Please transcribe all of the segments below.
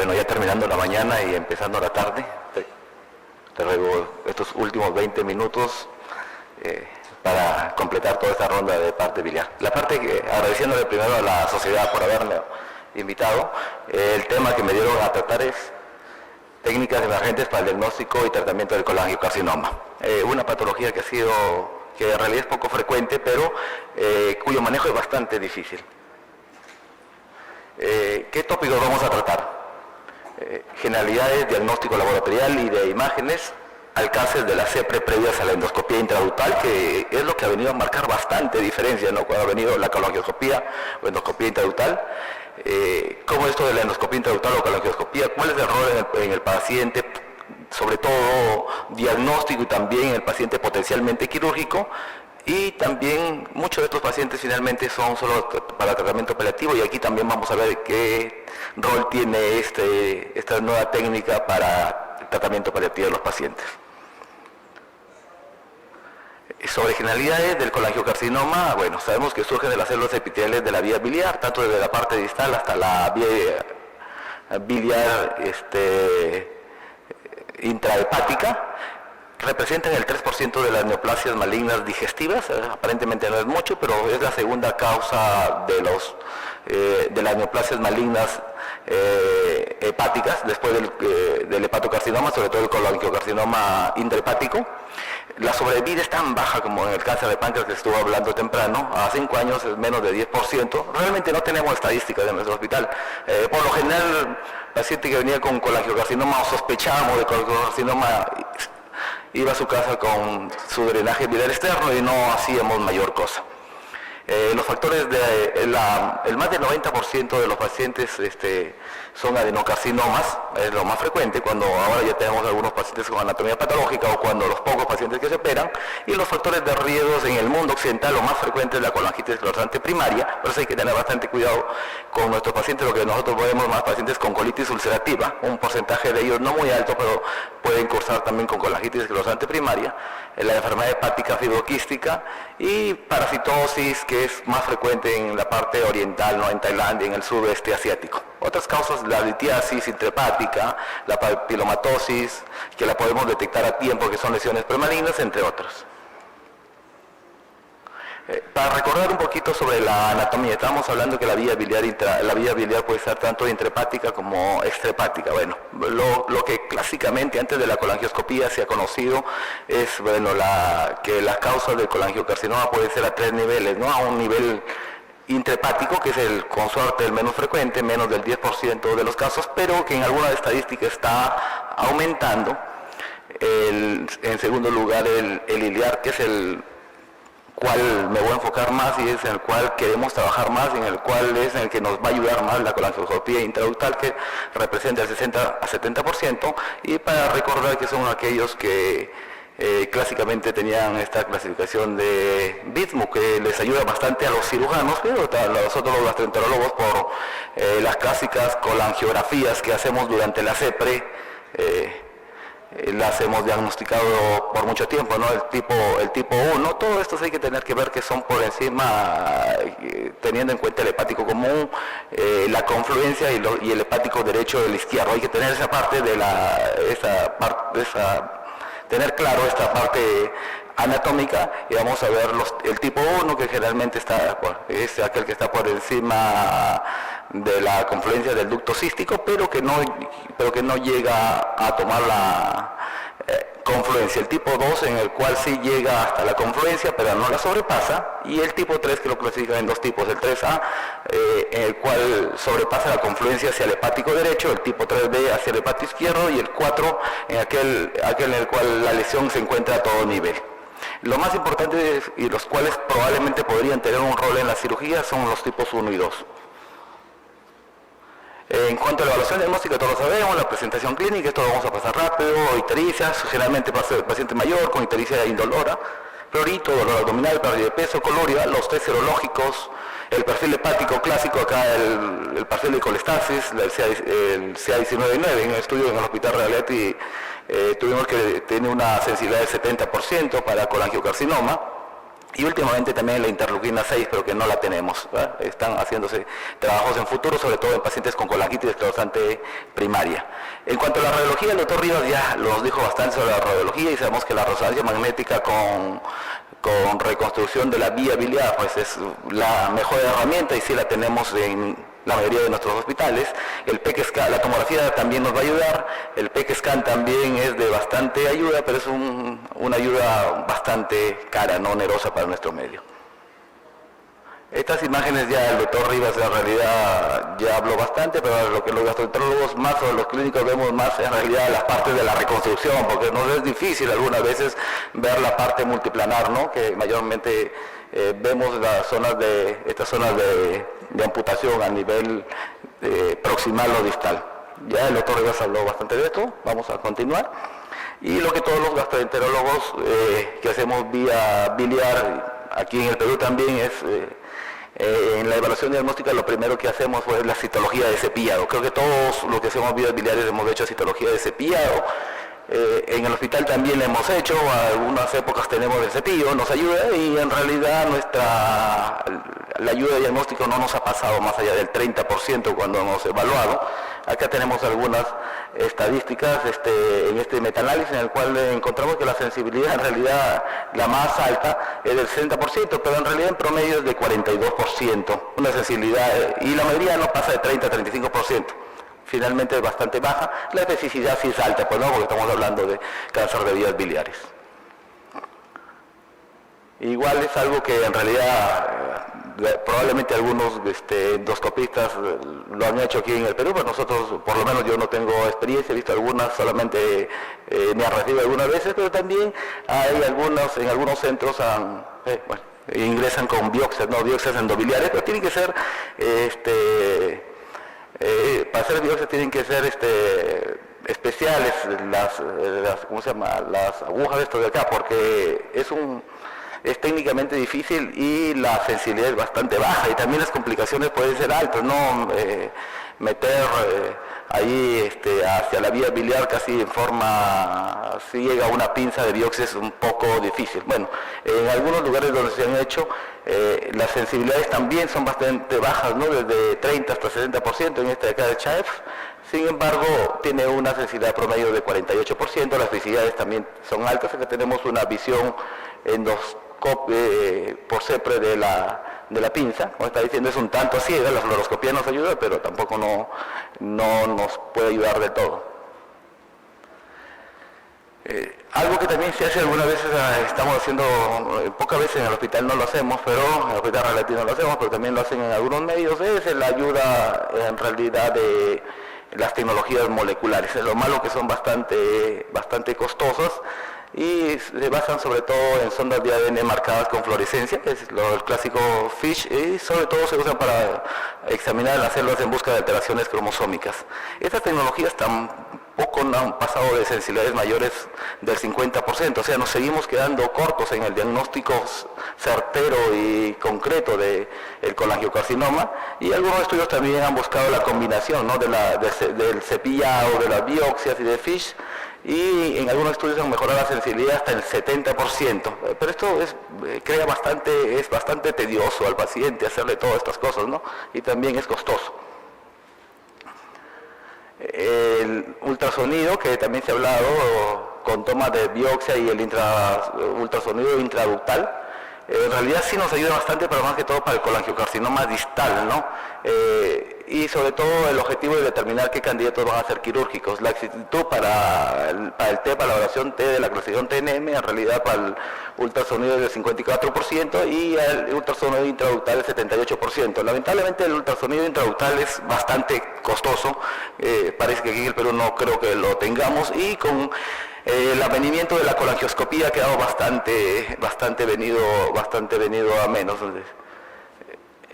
Bueno, ya terminando la mañana y empezando la tarde, te ruego estos últimos 20 minutos para completar toda esta ronda de parte biliar. La parte que, agradeciéndole primero a la sociedad por haberme invitado, el tema que me dieron a tratar es técnicas emergentes para el diagnóstico y tratamiento del colangiocarcinoma. Una patología que en realidad es poco frecuente, pero cuyo manejo es bastante difícil. ¿Qué tópicos vamos a tratar? Generalidades, diagnóstico laboratorial y de imágenes, alcances de la CEPRE previas a la endoscopía intraductal, que es lo que ha venido a marcar bastante diferencia, ¿no? Cuando ha venido la colangioscopía o endoscopía intraductal. ¿Cómo esto de la endoscopía intraductal o colangioscopía? ¿Cuál es el rol en el paciente? Sobre todo diagnóstico y también en el paciente potencialmente quirúrgico. Y también muchos de estos pacientes finalmente son solo para tratamiento paliativo, y aquí también vamos a ver qué rol tiene esta nueva técnica para el tratamiento paliativo de los pacientes. Sobre generalidades del colangiocarcinoma, bueno, sabemos que surgen de las células epiteliales de la vía biliar, tanto desde la parte distal hasta la vía biliar intrahepática. Representan el 3% de las neoplasias malignas digestivas, aparentemente no es mucho, pero es la segunda causa de las neoplasias malignas hepáticas, después del hepatocarcinoma, sobre todo el colangiocarcinoma intrahepático. La sobrevida es tan baja como en el cáncer de páncreas que estuvo hablando temprano, a 5 años es menos de 10%. Realmente no tenemos estadísticas en nuestro hospital. Por lo general, el paciente que venía con colangiocarcinoma o sospechábamos de colangiocarcinoma iba a su casa con su drenaje biliar externo y no hacíamos mayor cosa. Los factores el más del 90% de los pacientes son adenocarcinomas, es lo más frecuente, cuando ahora ya tenemos algunos pacientes con anatomía patológica o cuando los pocos pacientes que se operan. Y los factores de riesgos en el mundo occidental, lo más frecuente es la colangitis esclerosante primaria, por eso hay que tener bastante cuidado con nuestros pacientes, lo que nosotros vemos más pacientes con colitis ulcerativa, un porcentaje de ellos no muy alto, pero pueden cursar también con colangitis esclerosante primaria, la enfermedad hepática fibroquística y parasitosis, que es más frecuente en la parte oriental, ¿no? En Tailandia, en el sudeste asiático. Otras causas, la litiasis intrahepática, la papilomatosis, que la podemos detectar a tiempo, que son lesiones premalignas, entre otros. Para recordar un poquito sobre la anatomía, estábamos hablando que la vía biliar puede ser tanto intrahepática como extrahepática. Bueno, lo que clásicamente antes de la colangioscopía se ha conocido es, bueno, que las causas del colangiocarcinoma pueden ser a 3 niveles, ¿no? A un nivel intrahepático, que es el con suerte el menos frecuente, menos del 10% de los casos, pero que en alguna estadística está aumentando. En segundo lugar, el iliar, que es el cual me voy a enfocar más y es en el cual queremos trabajar más, en el cual es en el que nos va a ayudar más la colangioscopía intraductal, que representa el 60 a 70%, y para recordar que son aquellos que clásicamente tenían esta clasificación de Bismuth, que les ayuda bastante a los cirujanos, pero a nosotros los gastroenterólogos por las clásicas colangiografías que hacemos durante la CEPRE, las hemos diagnosticado por mucho tiempo, ¿no? El tipo 1, todo esto hay que tener que ver que son por encima, teniendo en cuenta el hepático común, la confluencia y el hepático derecho del izquierdo. Hay que tener esa parte tener claro esta parte anatómica, y vamos a ver el tipo 1, que generalmente es aquel que está por encima de la confluencia del ducto cístico, pero que no llega a tomar la confluencia. El tipo 2, en el cual sí llega hasta la confluencia, pero no la sobrepasa, y el tipo 3, que lo clasifican en dos tipos, el 3A, en el cual sobrepasa la confluencia hacia el hepático derecho, el tipo 3B hacia el hepático izquierdo, y el 4, en aquel en el cual la lesión se encuentra a todo nivel. Lo más importante y los cuales probablemente podrían tener un rol en la cirugía son los tipos 1 y 2. En cuanto a la evaluación diagnóstica, todos lo sabemos, la presentación clínica, esto lo vamos a pasar rápido. Ictericia, generalmente pasa el paciente mayor con ictericia indolora, prurito, dolor abdominal, pérdida de peso, coluria, los test serológicos, el perfil hepático clásico, acá el perfil de colestasis, el CA19-9, en el estudio en el Hospital Realetti tuvimos que tener una sensibilidad del 70% para colangiocarcinoma. Y últimamente también la interleuquina 6, pero que no la tenemos, ¿verdad? Están haciéndose trabajos en futuro, sobre todo en pacientes con colangitis esclerosante primaria. En cuanto a la radiología, el doctor Rivas ya nos dijo bastante sobre la radiología y sabemos que la resonancia magnética con reconstrucción de la vía biliar, pues es la mejor herramienta y sí la tenemos en la mayoría de nuestros hospitales. El PET scan, la tomografía también nos va a ayudar, el PET scan también es de bastante ayuda, pero es una ayuda bastante cara, no onerosa para nuestro medio. Estas imágenes ya el doctor Rivas en realidad ya habló bastante, pero lo que los gastroenterólogos más o los clínicos vemos más en realidad las partes de la reconstrucción, porque nos es difícil algunas veces ver la parte multiplanar, ¿no? Que mayormente vemos estas zonas de amputación a nivel proximal o distal. Ya el doctor Rivas habló bastante de esto, vamos a continuar. Y lo que todos los gastroenterólogos que hacemos vía biliar, aquí en el Perú también es... en la evaluación diagnóstica lo primero que hacemos fue la citología de cepillado. Creo que todos los que hacemos vías biliares hemos hecho citología de cepillado. En el hospital también lo hemos hecho, algunas épocas tenemos el cepillo, nos ayuda y en realidad la ayuda de diagnóstico no nos ha pasado más allá del 30% cuando hemos evaluado. Acá tenemos algunas estadísticas en este metaanálisis en el cual encontramos que la sensibilidad en realidad la más alta es del 60%, pero en realidad en promedio es de 42%, una sensibilidad y la mayoría no pasa de 30 a 35%. Finalmente es bastante baja, la especificidad sí es alta, pues no, porque estamos hablando de cáncer de vías biliares. Igual es algo que en realidad probablemente algunos endoscopistas lo han hecho aquí en el Perú, pero nosotros, por lo menos yo no tengo experiencia, he visto algunas, solamente me han recibido algunas veces, pero también hay algunos, en algunos centros ingresan con biopsias, no biopsias endobiliares, pero tienen que ser para hacer biopsias tienen que ser especiales ¿cómo se llama? Las agujas de esto de acá, porque es técnicamente difícil y la sensibilidad es bastante baja y también las complicaciones pueden ser altas, ¿no? Meter ahí hacia la vía biliar casi en forma, si llega una pinza de biopsia es un poco difícil. Bueno, en algunos lugares donde se han hecho, las sensibilidades también son bastante bajas, ¿no? Desde 30 hasta 60% en este de acá de Chaef. Sin embargo, tiene una sensibilidad promedio de 48%, las especificidades también son altas, que tenemos una visión por CEPRE de la pinza, como está diciendo, es un tanto ciega, la fluoroscopía nos ayuda, pero tampoco no nos puede ayudar del todo. Algo que también se hace algunas veces, estamos haciendo, pocas veces en el hospital no lo hacemos, pero en el hospital relativo no lo hacemos, pero también lo hacen en algunos medios, es la ayuda en realidad de las tecnologías moleculares. Lo malo que son bastante costosas y se basan sobre todo en sondas de ADN marcadas con fluorescencia, que es el clásico FISH, y sobre todo se usan para examinar las células en busca de alteraciones cromosómicas. Estas tecnologías tampoco no han pasado de sensibilidades mayores del 50%, o sea, nos seguimos quedando cortos en el diagnóstico certero y concreto del colangiocarcinoma, y algunos estudios también han buscado la combinación, ¿no? del cepillado, de las biopsias y de FISH, y en algunos estudios han mejorado la sensibilidad hasta el 70%, pero esto es bastante tedioso al paciente hacerle todas estas cosas, ¿no? Y también es costoso. El ultrasonido, que también se ha hablado, con toma de biopsia y el ultrasonido intraductal, en realidad sí nos ayuda bastante, pero más que todo para el colangiocarcinoma distal, ¿no? Y sobre todo el objetivo es determinar qué candidatos van a ser quirúrgicos. La exactitud para el la valoración T de la clasificación TNM, en realidad para el ultrasonido es del 54% y el ultrasonido intraductal el 78%. Lamentablemente el ultrasonido intraductal es bastante costoso, parece que aquí en el Perú no creo que lo tengamos, y con el avenimiento de la colangioscopía ha quedado bastante venido a menos.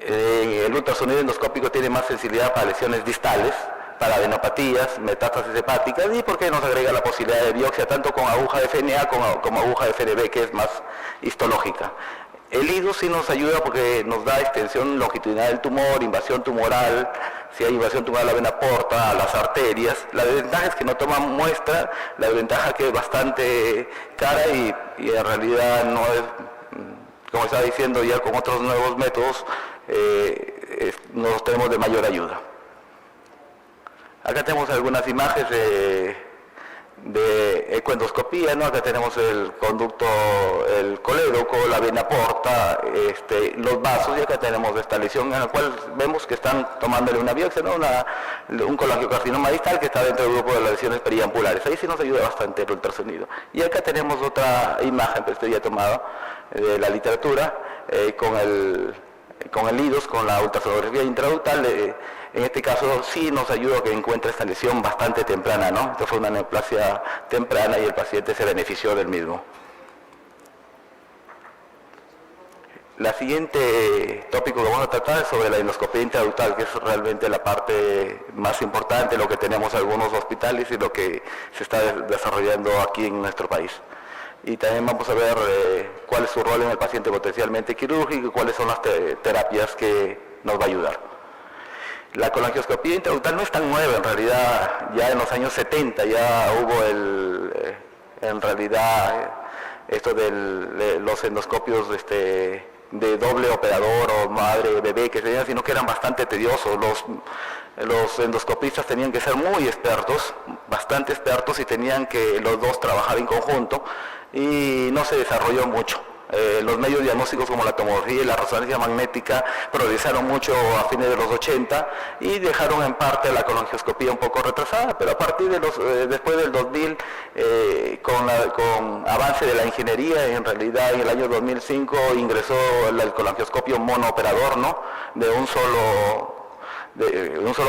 El ultrasonido endoscópico tiene más sensibilidad para lesiones distales, para adenopatías, metástasis hepáticas, y porque nos agrega la posibilidad de biopsia tanto con aguja de FNA como aguja de FNB, que es más histológica. El IDU sí nos ayuda porque nos da extensión longitudinal del tumor, invasión tumoral, si hay invasión tumoral a la vena porta, a las arterias. La desventaja es que no toma muestra, la desventaja que es bastante cara y en realidad no es como estaba diciendo, ya con otros nuevos métodos nos tenemos de mayor ayuda. Acá tenemos algunas imágenes de ecoendoscopía, ¿no? Acá tenemos el conducto, el colédoco, la vena porta, los vasos, y acá tenemos esta lesión en la cual vemos que están tomándole una biopsia, ¿no? Un colangiocarcinoma distal que está dentro del grupo de las lesiones periampulares. Ahí sí nos ayuda bastante el ultrasonido. Y acá tenemos otra imagen que estoy ya tomada de la literatura con el IDOS, con la ultrasonografía intraductal. En este caso sí nos ayuda a que encuentre esta lesión bastante temprana, ¿no? Esto fue una neoplasia temprana y el paciente se benefició del mismo. La siguiente tópico que vamos a tratar es sobre la endoscopia intraductal, que es realmente la parte más importante, lo que tenemos en algunos hospitales y lo que se está desarrollando aquí en nuestro país. Y también vamos a ver cuál es su rol en el paciente potencialmente quirúrgico y cuáles son las terapias que nos va a ayudar. La colangioscopía intraductal no es tan nueva, en realidad ya en los años 70 ya hubo en realidad esto de los endoscopios de doble operador o madre-bebé que se llaman, sino que eran bastante tediosos. Los endoscopistas tenían que ser muy expertos, bastante expertos, y tenían que los dos trabajar en conjunto, y no se desarrolló mucho. Los medios diagnósticos como la tomografía y la resonancia magnética progresaron mucho a fines de los 80 y dejaron en parte la colangioscopía un poco retrasada, pero a partir de después del 2000, con avance de la ingeniería, en realidad en el año 2005 ingresó el colangioscopio monooperador, ¿no? de un solo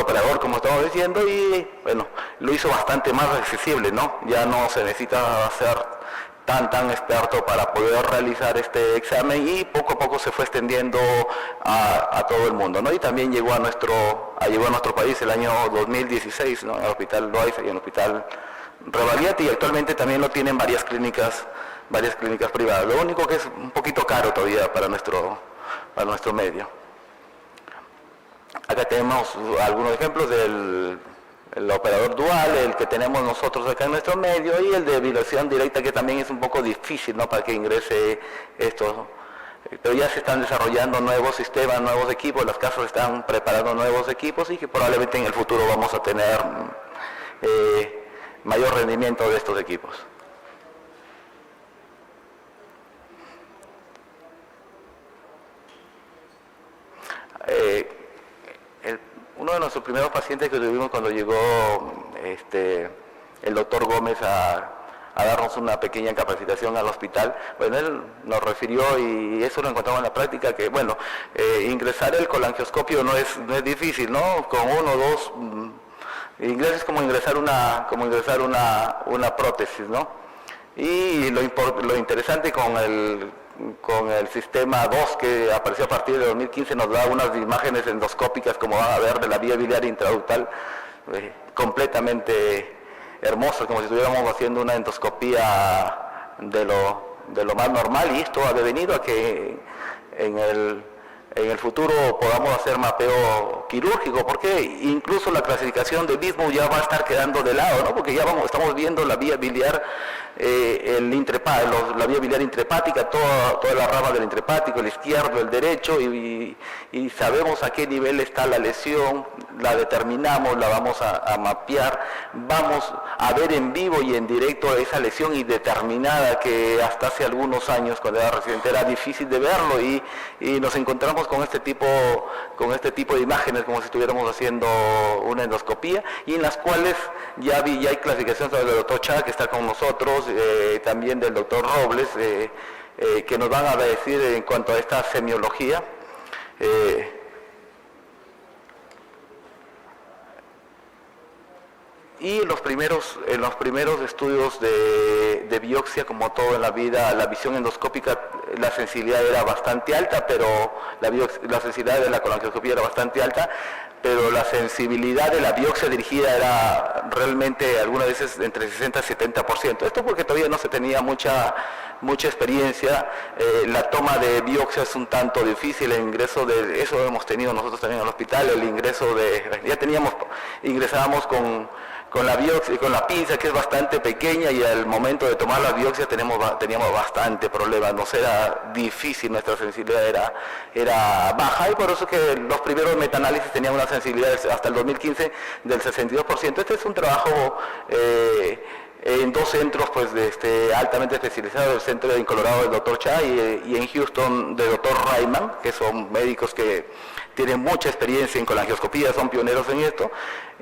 operador, como estamos diciendo, y bueno, lo hizo bastante más accesible, ¿no? Ya no se necesita ser tan experto para poder realizar este examen, y poco a poco se fue extendiendo a todo el mundo, ¿no? Y también llegó a nuestro país el año 2016, ¿no? En el Hospital Loaiza y en el Hospital Revalliati, y actualmente también lo tienen varias clínicas privadas. Lo único que es un poquito caro todavía para nuestro medio. Acá tenemos algunos ejemplos del operador dual, el que tenemos nosotros acá en nuestro medio, y el de vibración directa, que también es un poco difícil, ¿no? Para que ingrese esto. Pero ya se están desarrollando nuevos sistemas, nuevos equipos, las casas están preparando nuevos equipos, y que probablemente en el futuro vamos a tener mayor rendimiento de estos equipos. Uno de nuestros primeros pacientes que tuvimos cuando llegó el doctor Gómez a darnos una pequeña capacitación al hospital, bueno, él nos refirió, y eso lo encontramos en la práctica, que bueno, ingresar el colangioscopio no es difícil, ¿no? Con uno o dos ingresos es como ingresar una prótesis, ¿no? Y lo interesante con el sistema 2 que apareció a partir de 2015 nos da unas imágenes endoscópicas, como van a ver, de la vía biliar intraductal, completamente hermosas, como si estuviéramos haciendo una endoscopía de lo más normal, y esto ha devenido a que en el futuro podamos hacer mapeo quirúrgico, porque incluso la clasificación del mismo ya va a estar quedando de lado, ¿no? Porque ya estamos viendo la vía biliar, la vía biliar intrahepática, toda la rama del intrahepático, el izquierdo, el derecho, y sabemos a qué nivel está la lesión, la determinamos, la vamos a mapear, vamos a ver en vivo y en directo esa lesión indeterminada que hasta hace algunos años, cuando era residente, era difícil de verlo, y nos encontramos con este tipo de imágenes, como si estuviéramos haciendo una endoscopía, y en las cuales ya hay clasificaciones del doctor Chá, que está con nosotros, también del doctor Robles, que nos van a decir en cuanto a esta semiología. Y en los primeros estudios de biopsia, como todo en la vida, la visión endoscópica, la sensibilidad era bastante alta, pero la sensibilidad de la colangioscopía era bastante alta, pero la sensibilidad de la biopsia dirigida era realmente algunas veces entre 60 y 70%. Esto porque todavía no se tenía mucha experiencia, la toma de biopsia es un tanto difícil, el ingreso eso hemos tenido nosotros también en el hospital, ingresábamos con con la biopsia, con la pinza que es bastante pequeña, y al momento de tomar la biopsia teníamos bastante problemas, nos era difícil, nuestra sensibilidad era baja, y por eso que los primeros metaanálisis tenían una sensibilidad hasta el 2015 del 62%. Este es un trabajo en dos centros pues, altamente especializados, el centro en Colorado del Dr. Cha y en Houston del Dr. Reimann, que son médicos que tienen mucha experiencia en colangioscopía, son pioneros en esto,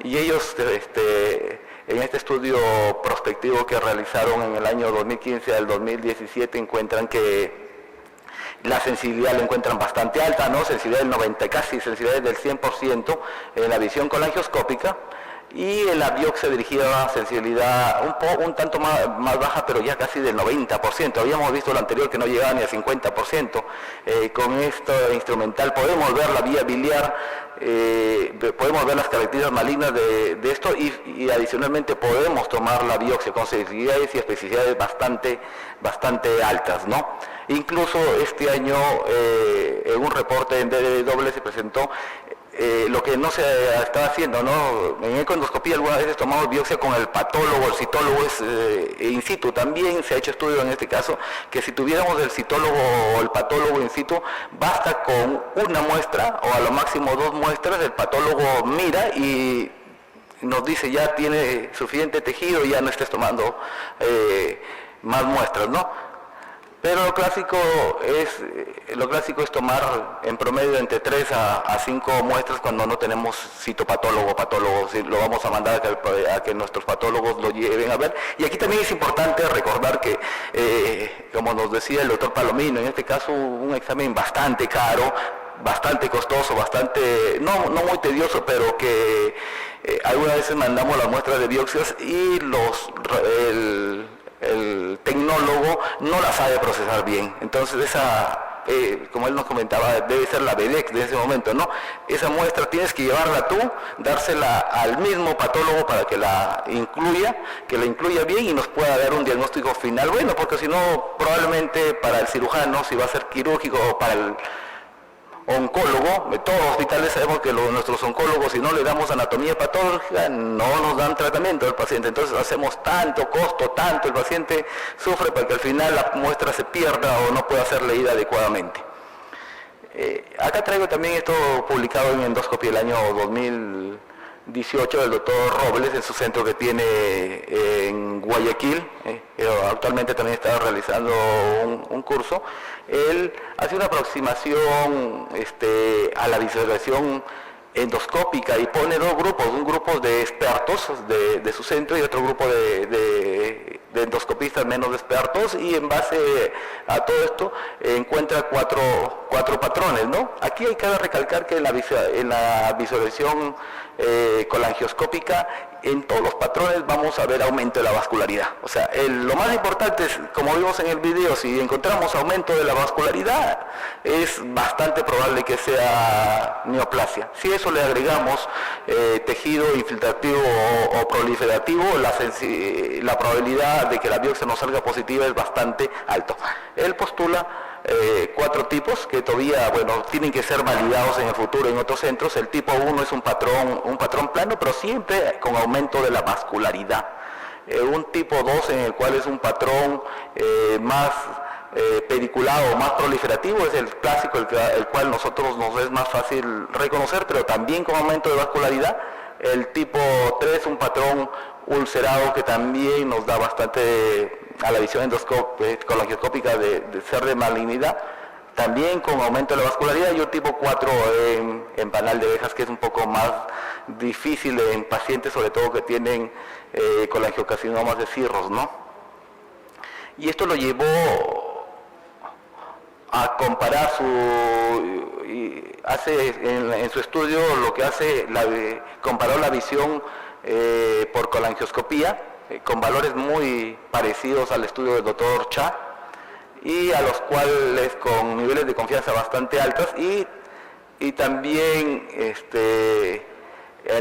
y ellos en este estudio prospectivo que realizaron en el año 2015 al 2017 encuentran que la sensibilidad la encuentran bastante alta, ¿no? Sensibilidad del 90, casi sensibilidad del 100% en la visión colangioscópica, y en la biopsia dirigida a sensibilidad un tanto más baja, pero ya casi del 90%. Habíamos visto lo anterior que no llegaba ni al 50%. Con esto instrumental podemos ver la vía biliar, podemos ver las características malignas de esto, y adicionalmente podemos tomar la biopsia con sensibilidades y especificidades bastante altas, ¿no? Incluso este año en un reporte en DDW se presentó lo que no se estaba haciendo, ¿no? En ecoendoscopía algunas veces tomamos biopsia con el patólogo, el citólogo es in situ. También se ha hecho estudio en este caso que si tuviéramos el citólogo o el patólogo in situ, basta con una muestra o a lo máximo dos muestras, el patólogo mira y nos dice ya tiene suficiente tejido, ya no estés tomando más muestras, ¿no? Pero lo clásico es tomar en promedio entre 3 a 5 muestras cuando no tenemos citopatólogo o patólogo. Si lo vamos a mandar a que nuestros patólogos lo lleven a ver. Y aquí también es importante recordar que, como nos decía el doctor Palomino, en este caso un examen bastante caro, bastante costoso, no muy tedioso, pero que algunas veces mandamos las muestras de biopsias y el tecnólogo no la sabe procesar bien. Entonces esa, como él nos comentaba, debe ser la BEDEX de ese momento, ¿no? Esa muestra tienes que llevarla tú, dársela al mismo patólogo para que la incluya bien y nos pueda dar un diagnóstico final bueno, porque si no, probablemente para el cirujano, si va a ser quirúrgico, o para el oncólogo, de todos los hospitales sabemos que nuestros oncólogos, si no le damos anatomía patológica, no nos dan tratamiento al paciente. Entonces hacemos tanto costo, tanto el paciente sufre para que al final la muestra se pierda o no pueda ser leída adecuadamente. Acá traigo también esto publicado en Endoscopy el año 2018 del doctor Robles en su centro que tiene en Guayaquil. Actualmente también está realizando un curso. Él hace una aproximación a la visualización endoscópica y pone dos grupos, un grupo de expertos de su centro y otro grupo de endoscopistas menos expertos, y en base a todo esto encuentra cuatro patrones, ¿no? Aquí hay que recalcar que en la visualización colangioscópica, en todos los patrones vamos a ver aumento de la vascularidad. O sea, lo más importante es, como vimos en el video, si encontramos aumento de la vascularidad, es bastante probable que sea neoplasia. Si eso le agregamos tejido infiltrativo o proliferativo, la probabilidad de que la biopsia no salga positiva es bastante alto. Él postula 4 tipos que todavía, tienen que ser validados en el futuro en otros centros. El tipo 1 es un patrón plano, pero siempre con aumento de la vascularidad. Un tipo 2 en el cual es un patrón más pediculado, más proliferativo, es el clásico, el cual nosotros nos es más fácil reconocer, pero también con aumento de vascularidad. El tipo 3, un patrón ulcerado, que también nos da bastante a la visión colangioscópica de ser de malignidad, también con aumento de la vascularidad. Y un tipo 4 en panal de Bejas, que es un poco más difícil en pacientes, sobre todo que tienen colangiocarcinomas de cirros, ¿no? Y esto lo llevó a comparar en su estudio lo que hace, comparó la visión por colangioscopía con valores muy parecidos al estudio del doctor Cha, y a los cuales con niveles de confianza bastante altas, y también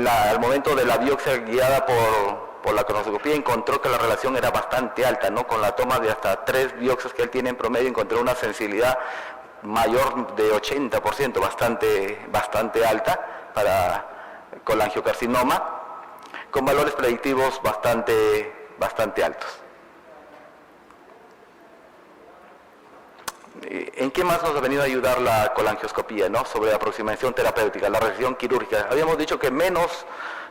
al momento de la biopsia guiada por la colonoscopía encontró que la relación era bastante alta, ¿no? Con la toma de hasta 3 biopsias que él tiene en promedio encontró una sensibilidad mayor de 80%, bastante alta para colangiocarcinoma. con valores predictivos bastante altos. ¿En qué más nos ha venido a ayudar la colangioscopía, ¿no? Sobre la aproximación terapéutica, la resección quirúrgica? Habíamos dicho que menos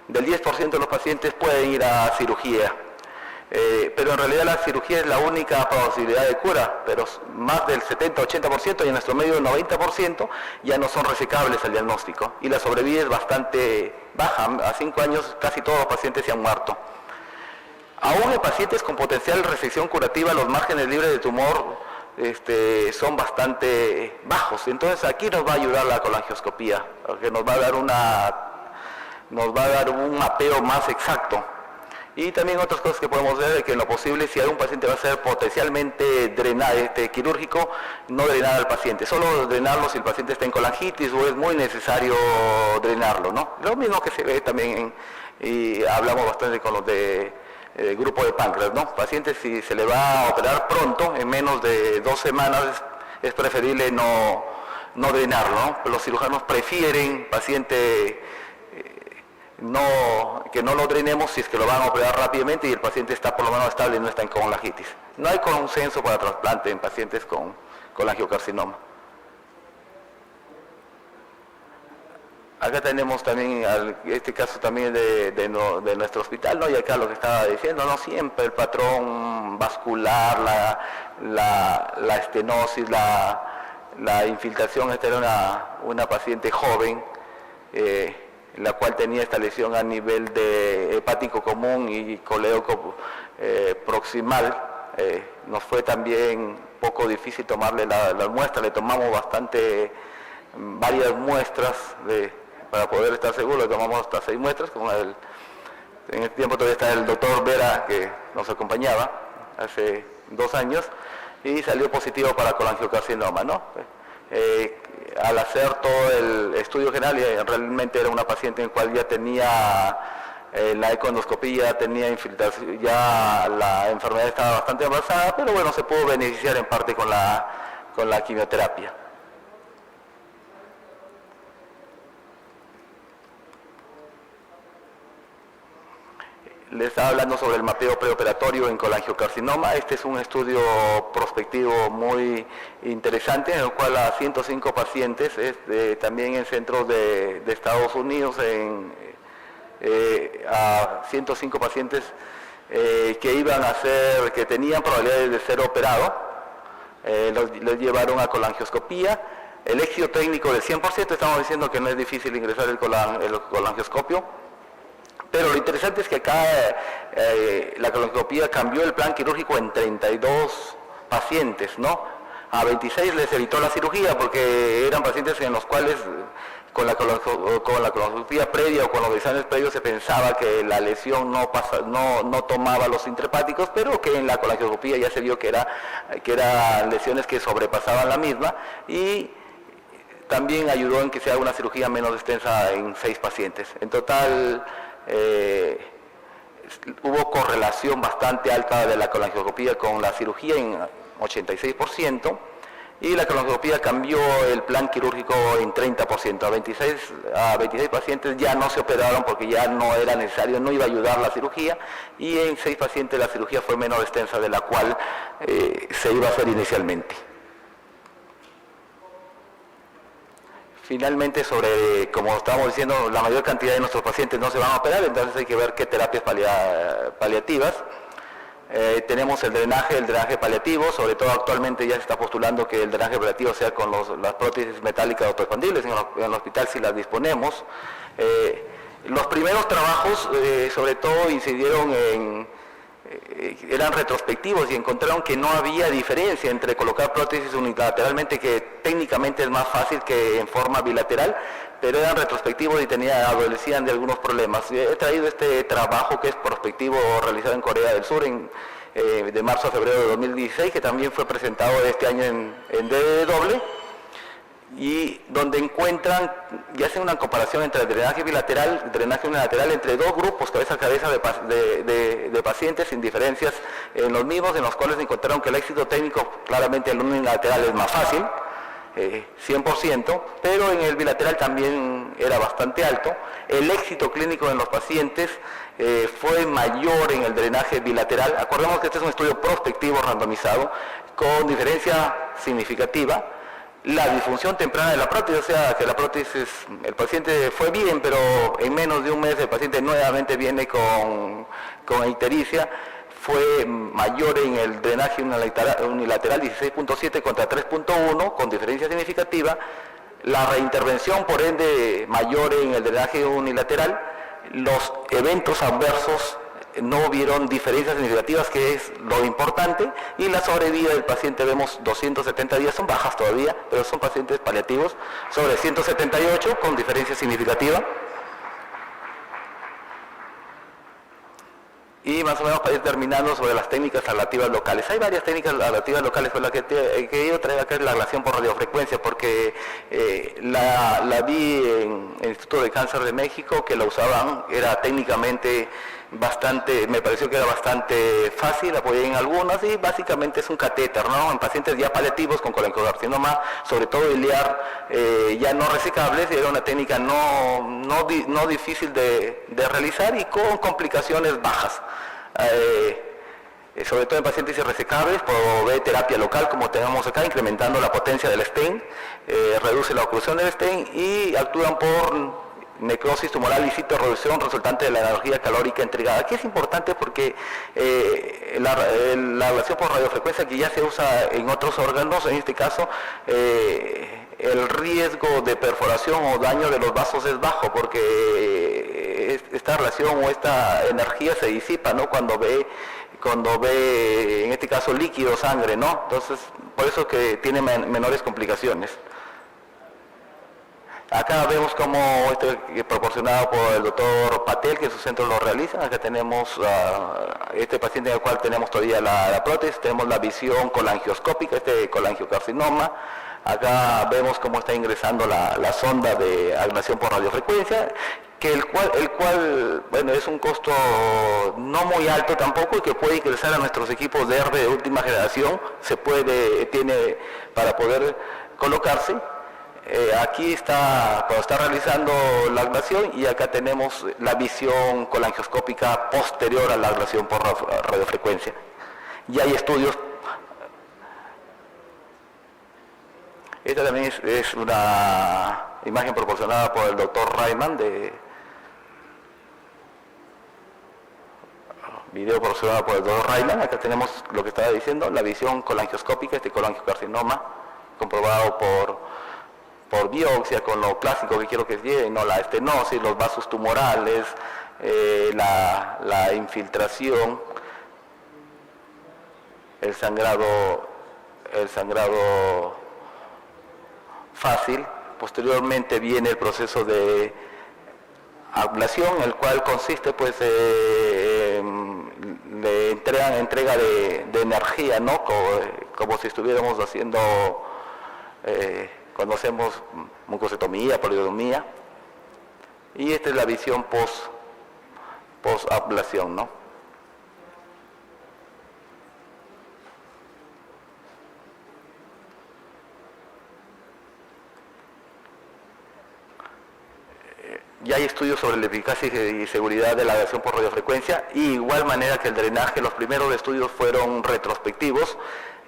del 10% de los pacientes pueden ir a cirugía, pero en realidad la cirugía es la única posibilidad de cura, pero más del 70-80% y en nuestro medio del 90% ya no son resecables al diagnóstico, y la sobrevida es bastante baja. A 5 años casi todos los pacientes se han muerto. Aún en pacientes con potencial resección curativa, los márgenes libres de tumor son bastante bajos. Entonces aquí nos va a ayudar la colangioscopía, porque nos va a dar un mapeo más exacto. Y también otras cosas que podemos ver, que en lo posible, si algún paciente va a ser potencialmente quirúrgico, no drenar al paciente, solo drenarlo si el paciente está en colangitis o es muy necesario drenarlo, ¿no? Lo mismo que se ve también, y hablamos bastante con los de grupo de páncreas, ¿no? Pacientes, si se le va a operar pronto, en menos de 2 semanas, es preferible no drenarlo, ¿no? Los cirujanos prefieren paciente que no lo drenemos si es que lo van a operar rápidamente y el paciente está por lo menos estable y no está en colangitis. No hay consenso para trasplante en pacientes con colangiocarcinoma. Acá tenemos también este caso también de nuestro hospital, ¿no? Y acá lo que estaba diciendo, no siempre el patrón vascular, la estenosis, la infiltración. Esta era una paciente joven, la cual tenía esta lesión a nivel de hepático común y colédoco proximal. Nos fue también poco difícil tomarle la muestra, le tomamos varias muestras para poder estar seguros, le tomamos hasta 6 muestras, en el tiempo todavía está el doctor Vera, que nos acompañaba hace 2 años, y salió positivo para colangiocarcinoma, ¿no? Al hacer todo el estudio general, realmente era una paciente en la cual ya tenía la ecoendoscopía, tenía infiltración, ya la enfermedad estaba bastante avanzada, pero bueno, se pudo beneficiar en parte con la quimioterapia. Les estaba hablando sobre el mapeo preoperatorio en colangiocarcinoma. Este es un estudio prospectivo muy interesante, en el cual a 105 pacientes, también en centros de Estados Unidos, a 105 pacientes que tenían probabilidades de ser operados, los llevaron a colangioscopía. El éxito técnico del 100%, estamos diciendo que no es difícil ingresar el colangioscopio. Pero lo interesante es que acá la colangioterapia cambió el plan quirúrgico en 32 pacientes, ¿no? A 26 les evitó la cirugía porque eran pacientes en los cuales con la colangioterapia previa o con los exámenes previos se pensaba que la lesión no tomaba los intrahepáticos, pero que en la colangioterapia ya se vio que eran lesiones que sobrepasaban la misma, y también ayudó en que se haga una cirugía menos extensa en 6 pacientes. En total, hubo correlación bastante alta de la colangioscopía con la cirugía en 86%, y la colangioscopía cambió el plan quirúrgico en 30%. A 26 pacientes ya no se operaron porque ya no era necesario, no iba a ayudar la cirugía, y en 6 pacientes la cirugía fue menos extensa de la cual se iba a hacer inicialmente. Finalmente, como estábamos diciendo, la mayor cantidad de nuestros pacientes no se van a operar, entonces hay que ver qué terapias paliativas. Tenemos el drenaje paliativo, sobre todo actualmente ya se está postulando que el drenaje paliativo sea con las prótesis metálicas autoexpandibles, en el hospital si las disponemos. Los primeros trabajos sobre todo incidieron eran retrospectivos y encontraron que no había diferencia entre colocar prótesis unilateralmente, que técnicamente es más fácil que en forma bilateral, pero eran retrospectivos y adolecían de algunos problemas. He traído este trabajo que es prospectivo realizado en Corea del Sur de marzo a febrero de 2016, que también fue presentado este año en DDW, y donde encuentran, y hacen una comparación entre el drenaje bilateral y drenaje unilateral entre 2 grupos cabeza a cabeza de pacientes sin diferencias en los mismos, en los cuales encontraron que el éxito técnico claramente el unilateral es más fácil, 100%, pero en el bilateral también era bastante alto. El éxito clínico en los pacientes fue mayor en el drenaje bilateral. Acordemos que este es un estudio prospectivo randomizado con diferencia significativa. La disfunción temprana de la prótesis, o sea, que la prótesis, el paciente fue bien, pero en menos de un mes el paciente nuevamente viene con ictericia, fue mayor en el drenaje unilateral 16.7 contra 3.1, con diferencia significativa. La reintervención, por ende, mayor en el drenaje unilateral. Los eventos adversos no hubieron diferencias significativas, que es lo importante, y la sobrevida del paciente vemos 270 días, son bajas todavía, pero son pacientes paliativos, sobre 178 con diferencia significativa. Y más o menos para ir terminando sobre las técnicas ablativas locales. Hay varias técnicas ablativas locales, pero la que he querido traer acá es la ablación por radiofrecuencia, porque la vi en el Instituto de Cáncer de México, que la usaban, era técnicamente bastante, me pareció que era bastante fácil, apoyé en algunas, y básicamente es un catéter, ¿no? En pacientes ya paliativos con colangiocarcinoma, sobre todo biliar, ya no resecables, era una técnica no difícil de realizar y con complicaciones bajas. Sobre todo en pacientes irresecables, provee terapia local, como tenemos acá, incrementando la potencia del stent, reduce la oclusión del stent y actúan por necrosis tumoral y citorreducción resultante de la energía calórica entregada. Aquí es importante porque la ablación por radiofrecuencia, que ya se usa en otros órganos, en este caso el riesgo de perforación o daño de los vasos es bajo, porque esta relación o esta energía se disipa, ¿no? Cuando ve en este caso líquido, sangre, ¿no? Entonces, por eso que tiene menores complicaciones. Acá vemos cómo proporcionado por el doctor Patel, que en su centro lo realizan. Acá tenemos este paciente en el cual tenemos todavía la prótesis, tenemos la visión colangioscópica, colangiocarcinoma. Acá vemos cómo está ingresando la sonda de ablación por radiofrecuencia, que el cual, bueno, es un costo no muy alto tampoco, y que puede ingresar a nuestros equipos de ERB de última generación, tiene para poder colocarse. Aquí cuando está realizando la ablación, y acá tenemos la visión colangioscópica posterior a la ablación por radiofrecuencia. Y hay estudios. Esta también es una imagen proporcionada por el doctor Rayman, video proporcionado por el doctor Rayman. Acá tenemos lo que estaba diciendo, la visión colangioscópica, colangiocarcinoma, comprobado por biopsia, con lo clásico que quiero que llegue, ¿no? La estenosis, los vasos tumorales, la infiltración, el sangrado fácil. Posteriormente viene el proceso de ablación, el cual consiste pues de entrega de energía, ¿no? Como si estuviéramos haciendo cuando hacemos mucocetomía, poliotomía. Y esta es la visión post-ablación, ¿no? Ya hay estudios sobre la eficacia y seguridad de la ablación por radiofrecuencia, y igual manera que el drenaje. Los primeros estudios fueron retrospectivos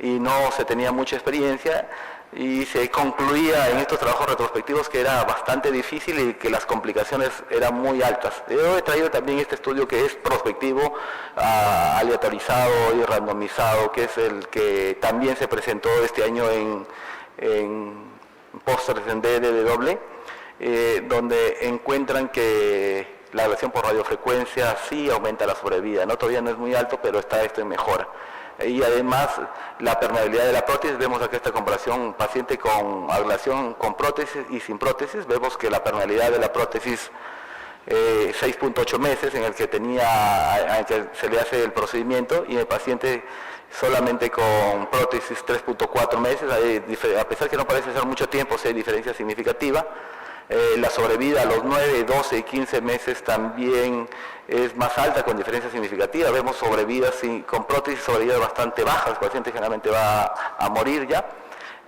y no se tenía mucha experiencia, y se concluía en estos trabajos retrospectivos que era bastante difícil y que las complicaciones eran muy altas. Yo he traído también este estudio que es prospectivo, aleatorizado y randomizado, que es el que también se presentó este año en pósters en DDW, donde encuentran que la ablación por radiofrecuencia sí aumenta la sobrevida, ¿no? Todavía no es muy alto, pero está esto en mejora. Y además la permeabilidad de la prótesis, vemos aquí esta comparación paciente con ablación con prótesis y sin prótesis. Vemos que la permeabilidad de la prótesis 6.8 meses en el que se le hace el procedimiento, y el paciente solamente con prótesis 3.4 meses. A pesar que no parece ser mucho tiempo, sí hay diferencia significativa. La sobrevida a los 9, 12 y 15 meses también es más alta, con diferencia significativa. Vemos sobrevidas con prótesis, sobrevidas bastante bajas, el paciente generalmente va a morir ya.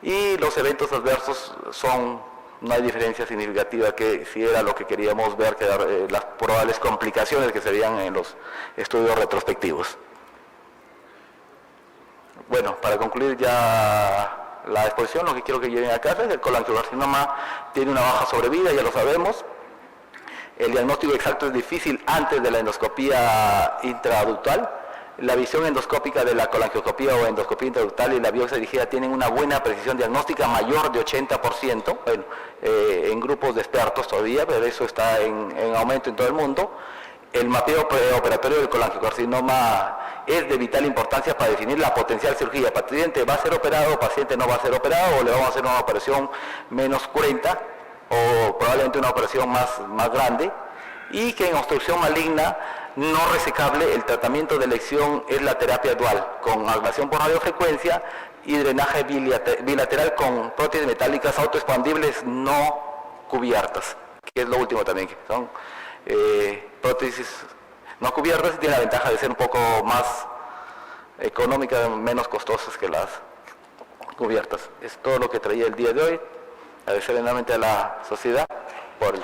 y los eventos adversos no hay diferencia significativa que si era lo que queríamos ver, que las probables complicaciones que se veían en los estudios retrospectivos. Bueno, para concluir ya la exposición, lo que quiero que lleven a casa es que el colangiocarcinoma tiene una baja sobrevida, ya lo sabemos. El diagnóstico exacto es difícil antes de la endoscopía intraductal. La visión endoscópica de la colangioscopía o endoscopía intraductal y la biopsia dirigida tienen una buena precisión diagnóstica mayor de 80%, bueno, en grupos de expertos todavía, pero eso está en aumento en todo el mundo. El mapeo preoperatorio del colangiocarcinoma es de vital importancia para definir la potencial cirugía. ¿Paciente va a ser operado, paciente no va a ser operado, o le vamos a hacer una operación menos cruenta o probablemente una operación más grande? Y que en obstrucción maligna no resecable, el tratamiento de elección es la terapia dual, con ablación por radiofrecuencia y drenaje bilateral con prótesis metálicas autoexpandibles no cubiertas, que es lo último también, que son prótesis no cubiertas y tienen la ventaja de ser un poco más económicas, menos costosas que las cubiertas. Es todo lo que traía el día de hoy. Agradecer enormemente a la sociedad por